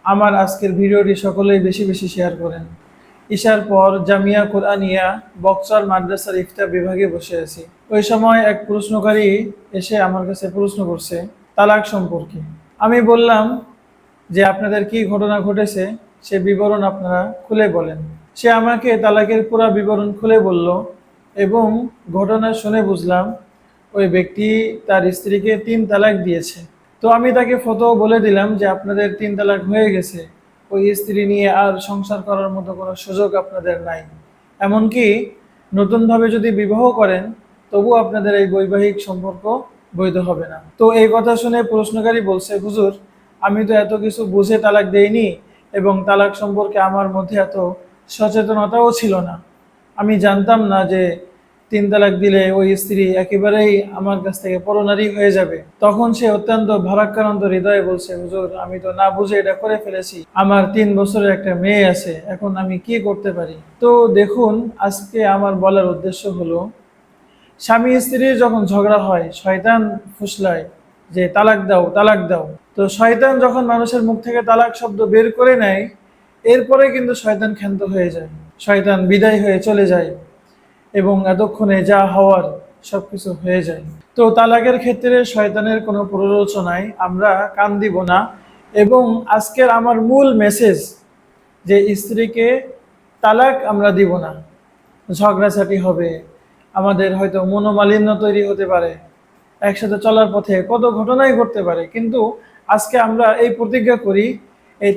আমার আজকের ভিডিওটি সকলেই বেশি বেশি শেয়ার করেন। ঈশার পর জামিয়া কোরআনিয়া বক্সার মাদ্রাসার ইফতা বিভাগে বসে আছি। ওই সময় এক প্রশ্নকারী এসে আমার কাছে প্রশ্ন করছে তালাক সম্পর্কে। আমি বললাম যে আপনাদের কি ঘটনা ঘটেছে সে বিবরণ আপনারা খুলে বলেন। সে আমাকে তালাকের পুরো বিবরণ খুলে বলল এবং ঘটনা শুনে বুঝলাম ওই ব্যক্তি তার স্ত্রীকে 3 তালাক দিয়েছে। তো আমি তাকে ফটো বলে দিলাম যে আপনাদের 3 তালাক হয়ে গেছে, ওই স্ত্রী নিয়ে আর সংসার করার মতো কোনো সুযোগ আপনাদের নাই। এমনকি নতুনভাবে যদি বিবাহ করেন তবু আপনাদের এই বৈবাহিক সম্পর্ক বৈধ হবে না। তো এই কথা শুনে প্রশ্নকারী বলছে, হুজুর আমি তো এত কিছু বুঝে তালাক দেইনি এবং তালাক সম্পর্কে আমার মধ্যে এত সচেতনতাও ছিল না। আমি জানতাম না যে 3 তালাক দিলে ওই স্ত্রী একেবারেই আমার কাছ থেকে পরনারী হয়ে যাবে। তখন সে অত্যন্ত ভারাক্রান্ত হৃদয়ে বলছে, হুজুর আমি তো না বুঝে এটা করে ফেলেছি, আমার 3 বছরের একটা মেয়ে আছে, এখন আমি কি করতে পারি। তো দেখুন, আজকে আমার বলার উদ্দেশ্য হলো, স্বামী স্ত্রীর যখন ঝগড়া হয় শয়তান ফুসলায় যে তালাক দাও তালাক দাও। তো শয়তান যখন মানুষের মুখ থেকে তালাক শব্দ বের করে নেয়, এরপরে কিন্তু শয়তান ক্ষান্ত হয়ে যায়, শয়তান বিদায় হয়ে চলে যায় এবং এতক্ষণে যা হওয়ার সবকিছু হয়ে যায়। তো তালাকের ক্ষেত্রে শয়তানের কোনো প্ররোচনায় আমরা কান দিব না। এবং আজকের আমার মূল মেসেজ যে স্ত্রীকে তালাক আমরা দিব না। ঝগড়াঝাটি হবে, আমাদের হয়তো মনোমালিন্য তৈরি হতে পারে, একসাথে চলার পথে কত ঘটনাই ঘটতে পারে, কিন্তু আজকে আমরা এই প্রতিজ্ঞা করি এই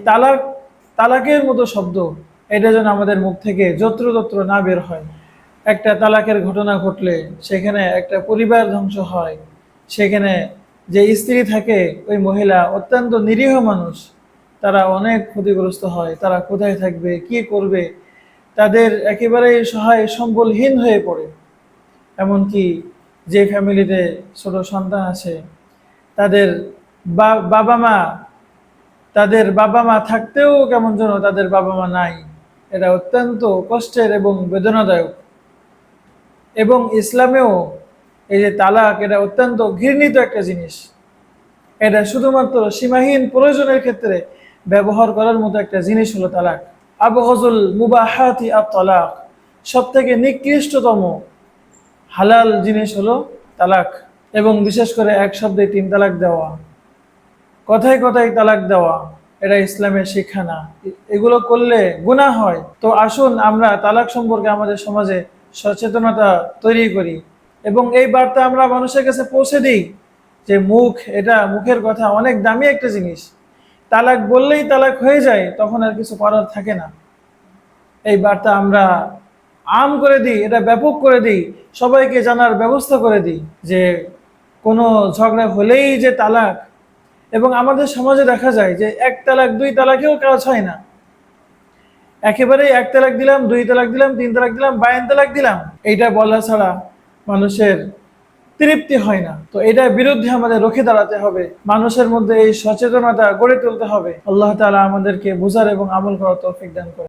তালাকের মতো শব্দ এটা যেন আমাদের মুখ থেকে যত্রতত্র না বের হয়। একটা তালাকের ঘটনা ঘটলে সেখানে একটা পরিবার ধ্বংস হয়, সেখানে যে স্ত্রী থাকে ওই মহিলা অত্যন্ত নিরীহ মানুষ, তারা অনেক ক্ষতিগ্রস্ত হয়। তারা কোথায় থাকবে, কি করবে, তাদের একেবারেই সহায় সম্বলহীন হয়ে পড়ে। এমনকি যে ফ্যামিলিতে ছোট সন্তান আছে তাদের বাবা মা, তাদের বাবা মা থাকতেও কেমন যেন তাদের বাবা মা নাই। এটা অত্যন্ত কষ্টের এবং বেদনাদায়ক। এবং ইসলামেও এই যে তালাক, এটা অত্যন্ত ঘৃণিত একটা জিনিস। এটা শুধুমাত্র সীমাহীন প্রয়োজনের ক্ষেত্রে ব্যবহার করার মতো একটা জিনিস হলো তালাক। আবগযুল মুবাহাতি আত-তালাক, সব থেকে নিকৃষ্টতম হালাল জিনিস হলো তালাক। এবং বিশেষ করে এক শব্দে 3 তালাক দেওয়া, কথায় কথায় তালাক দেওয়া, এটা ইসলামের শিক্ষা না। এগুলো করলে গুনাহ হয়। তো আসুন আমরা তালাক সম্পর্কে আমাদের সমাজে সচেতনতা তৈরি করি এবং এই বার্তা আমরা মানুষের কাছে পৌঁছে দিই যে এটা মুখের কথা অনেক দামি একটা জিনিস। তালাক বললেই তালাক হয়ে যায়, তখন আর কিছু করার থাকে না। এই বার্তা আমরা আম করে দিই, এটা ব্যাপক করে দিই, সবাইকে জানার ব্যবস্থা করে দিই যে কোনো ঝগড়া হলেই যে তালাক। এবং আমাদের সমাজে দেখা যায় যে 1 তালাক 2 তালাকেও কাজ হয় না, একেবারেই 1 তালাক দিলাম, 2 তালাক দিলাম, 3 তালাক দিলাম, 52 তালাক দিলাম, এইটা বলা ছাড়া মানুষের তৃপ্তি হয় না। তো এটার বিরুদ্ধে আমাদের রুখে দাঁড়াতে হবে, মানুষের মধ্যে এই সচেতনতা গড়ে তুলতে হবে। আল্লাহ তাআলা আমাদেরকে বুঝার এবং আমল করার তৌফিক দান করেন।